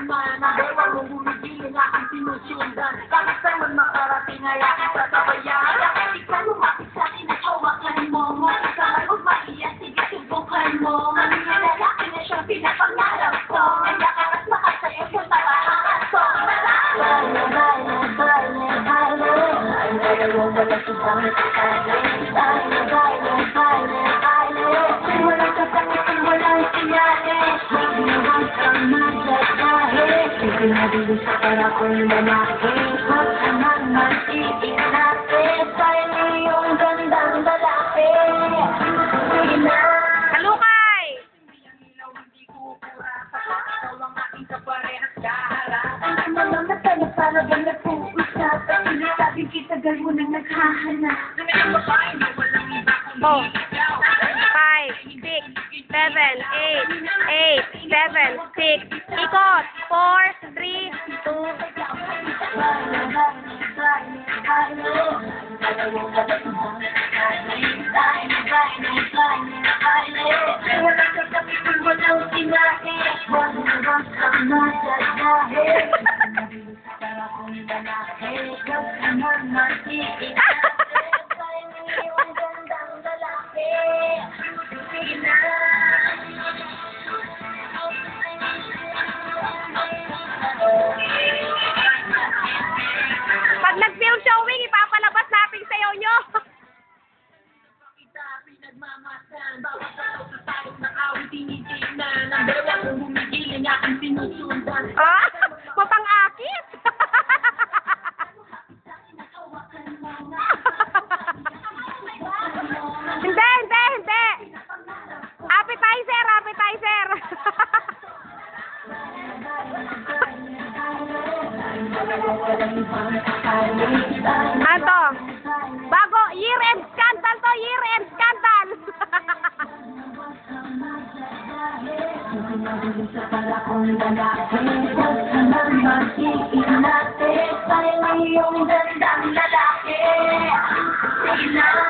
man ang dewa mong bumigil na aking sinusundan. Kahit saan man makarating ay aking tatabayan. Kahit ikaw lumapit sa akin at hawakan mo. Makasama huwag maiyak, sige subukan mo. Ang mga lalaki na siyang pinapangarap ko. Ang nakaras makasaya ko sa lahat ko. Baile, baile, baile, baile. Baile, wala subang baile. Baile, baile, baile, baile. Walang kasakit kung walang sinali. Huwag na huwag kang magdadahi. Sige na dito sa para kong lalaki. Huwag ka man mag-iinate. Baile yung gandang lalaki. Sige na. Halukay! Para ba nag-uusapan? Sinasabing kita gano'n nang naghahanap. Oh. 5, 6, 7, 8, 8, 7, 6. Ikot. 4, 3, Pag nag-film showing, ipapalabas natin sayo nyo. Pinagmamasan, bawat araw sa tayo ng awit tinitingnan. Ang dewa kong bumigil ang aking sinusundan. Ah, mapang-akit. Hindi, hindi, hindi. Appetizer, appetizer. Ano? Bago, year-end scandal to, year-end scandal. Para kung lalaki, huwag ka nang mag-iinate. Tayo yung gandang lalaki. Sige na.